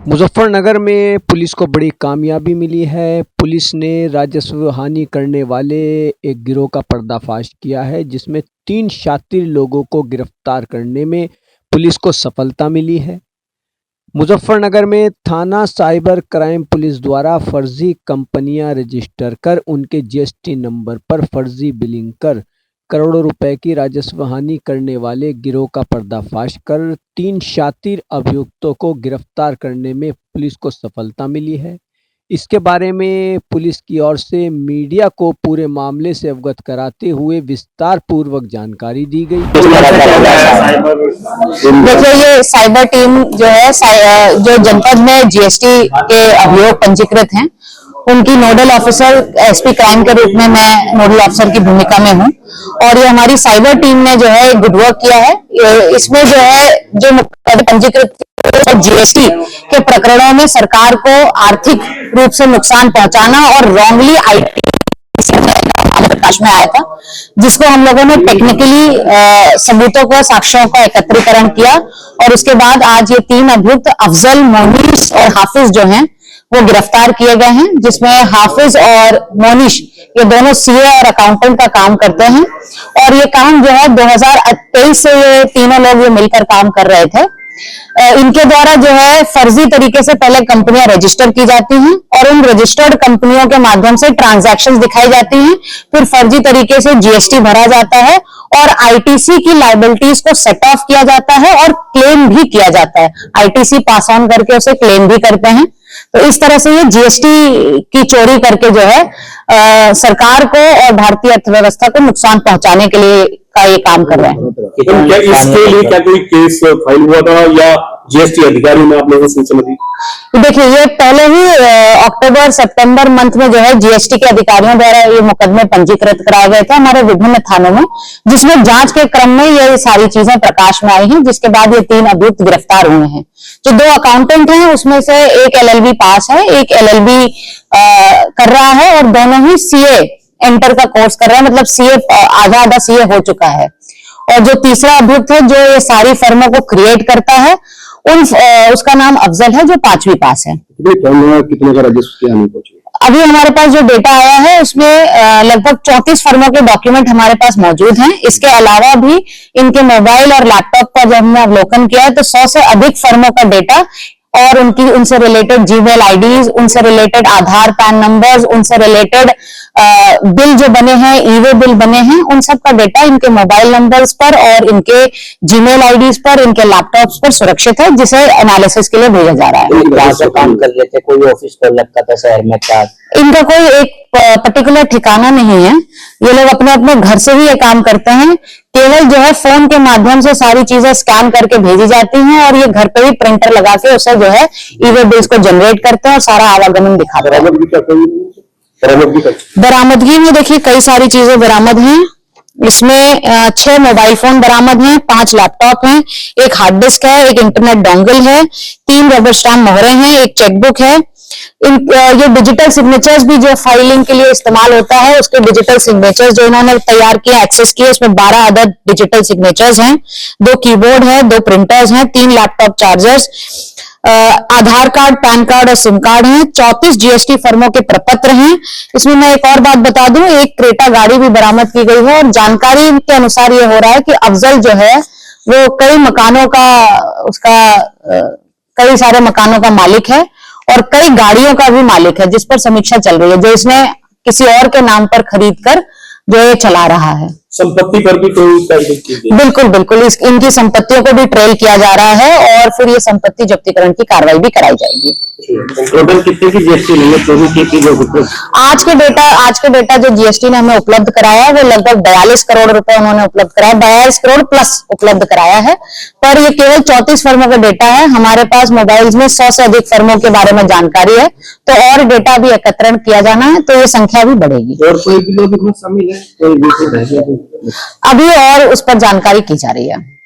मुजफ्फरनगर में पुलिस को बड़ी कामयाबी मिली है। पुलिस ने राजस्व हानि करने वाले एक गिरोह का पर्दाफाश किया है, जिसमें 3 शातिर लोगों को गिरफ्तार करने में पुलिस को सफलता मिली है। मुजफ्फरनगर में थाना साइबर क्राइम पुलिस द्वारा फर्जी कंपनियां रजिस्टर कर उनके जीएसटी नंबर पर फर्जी बिलिंग कर करोड़ों रुपए की राजस्व हानि करने वाले गिरोह का पर्दाफाश कर 3 शातिर अभियुक्तों को गिरफ्तार करने में पुलिस को सफलता मिली है। इसके बारे में पुलिस की ओर से मीडिया को पूरे मामले से अवगत कराते हुए विस्तार पूर्वक जानकारी दी गई। देखिए, ये साइबर टीम जो है जो जनपद में जीएसटी के अभियोग पंजीकृत हैं, उनकी नोडल ऑफिसर एसपी क्राइम के रूप में मैं नोडल ऑफिसर की भूमिका में हूं और ये हमारी साइबर टीम ने जो है गुड वर्क किया है। इसमें जो है जो पंजीकृत जीएसटी के प्रकरणों में सरकार को आर्थिक रूप से नुकसान पहुंचाना और रॉन्गली आईटी प्रकाश में आया था, जिसको हम लोगों ने टेक्निकली सबूतों को, साक्ष्यों का एकत्रीकरण किया और उसके बाद आज ये 3 अभियुक्त अफजल, मोनिश और हाफिज जो हैं वो गिरफ्तार किए गए हैं, जिसमें हाफिज और मोनिश ये दोनों सीए और अकाउंटेंट का काम करते हैं और ये काम जो है 2023 से ये तीनों लोग ये मिलकर काम कर रहे थे। इनके द्वारा जो है फर्जी तरीके से पहले कंपनियां रजिस्टर की जाती हैं और उन रजिस्टर्ड कंपनियों के माध्यम से ट्रांजैक्शंस दिखाई जाती हैं, फिर फर्जी तरीके से जीएसटी भरा जाता है और आईटीसी की लायबिलिटीज को सेट ऑफ किया जाता है और क्लेम भी किया जाता है। आईटीसी पास ऑन करके उसे क्लेम भी करते हैं। तो इस तरह से ये जीएसटी की चोरी करके जो है सरकार को और भारतीय अर्थव्यवस्था को नुकसान पहुंचाने के लिए का ये काम कर रहे हैं। क्या इसके लिए क्या कोई केस फाइल हुआ था या जीएसटी अधिकारियों ने आप लोगों को सूचना दी? देखिए, ये पहले ही अक्टूबर सितंबर मंथ में जो है जीएसटी के अधिकारियों द्वारा ये मुकदमे पंजीकृत कराए गए थे हमारे विभिन्न थानों में, जिसमें जांच के क्रम में ये सारी चीजें प्रकाश में आई हैं, जिसके बाद ये 3 अभियुक्त गिरफ्तार हुए हैं। जो 2 अकाउंटेंट हैं उसमें से एक एलएलबी पास है, एक एलएलबी कर रहा है और दोनों ही सीए एंटर का कोर्स कर रहे हैं, मतलब सीए आधा सीए हो चुका है। और जो तीसरा अभियुक्त है जो ये सारी फर्मों को क्रिएट करता है, उसका नाम अफजल है, जो 5वीं पास है। कितने का राजस्व अभी हमारे पास जो डेटा आया है उसमें लगभग 34 फर्मों के डॉक्यूमेंट हमारे पास मौजूद हैं। इसके अलावा भी इनके मोबाइल और लैपटॉप का जब हमने अवलोकन किया है तो 100 से अधिक फर्मों का डेटा और उनसे रिलेटेड जीमेल आईडीज, उनसे रिलेटेड आधार पैन नंबर्स, उनसे रिलेटेड बिल जो बने हैं, ईवे बिल बने हैं, उन सब का डेटा इनके मोबाइल नंबर्स पर और इनके जीमेल आईडीज पर, इनके लैपटॉप्स पर सुरक्षित है, जिसे एनालिसिस के लिए भेजा जा रहा है। काम कर लेते, कोई ऑफिस खोल रखा था शहर में क्या? इनका कोई एक पर्टिकुलर ठिकाना नहीं है, ये लोग अपने अपने घर से ही ये काम करते हैं। केवल जो है फोन के माध्यम से सारी चीजें स्कैन करके भेजी जाती हैं और ये घर पे ही प्रिंटर लगा के उसे जो है ईवे बिल्स को जनरेट करते हैं और सारा आवागमन दिखाते हैं। बरामदगी में देखिए कई सारी चीजें बरामद हैं। इसमें 6 मोबाइल फोन बरामद हैं, 5 लैपटॉप हैं, एक हार्ड डिस्क है, एक इंटरनेट डोंगल है, 3 रबर स्टैम्प मोहरें हैं, एक चेकबुक है। ये डिजिटल सिग्नेचर्स भी जो फाइलिंग के लिए इस्तेमाल होता है, उसके डिजिटल सिग्नेचर्स जो इन्होंने तैयार किए, एक्सेस किए, उसमें 12 अदद डिजिटल सिग्नेचर्स हैं, 2 कीबोर्ड है, 2 प्रिंटर्स हैं, 3 लैपटॉप चार्जर्स, आधार कार्ड, पैन कार्ड और सिम कार्ड हैं, 34 जीएसटी फर्मों के प्रपत्र हैं। इसमें मैं एक और बात बता दूं, एक क्रेटा गाड़ी भी बरामद की गई है और जानकारी के अनुसार ये हो रहा है कि अफजल जो है वो कई मकानों का कई सारे मकानों का मालिक है और कई गाड़ियों का भी मालिक है, जिस पर समीक्षा चल रही है, जो इसने किसी और के नाम पर खरीद कर जो ये चला रहा है। संपत्ति पर भी कोई बिल्कुल इनकी संपत्तियों को भी ट्रेल किया जा रहा है और फिर ये संपत्ति जब्तीकरण की कार्रवाई भी कराई जाएगी। टोटल कितने की जीएसटी नहीं? आज के डेटा जो जीएसटी ने हमें उपलब्ध कराया है वो लगभग 42 करोड़ रुपए उन्होंने उपलब्ध कराया, 42 करोड़ प्लस उपलब्ध कराया है, पर ये केवल 34 फर्मों का डेटा है। हमारे पास मोबाइल्स में 100 से अधिक फर्मों के बारे में जानकारी है, तो और डेटा भी एकत्रण किया जाना है, तो ये संख्या भी बढ़ेगी। और कोई भी लोग इसमें शामिल है? अभी और उस पर जानकारी की जा रही है।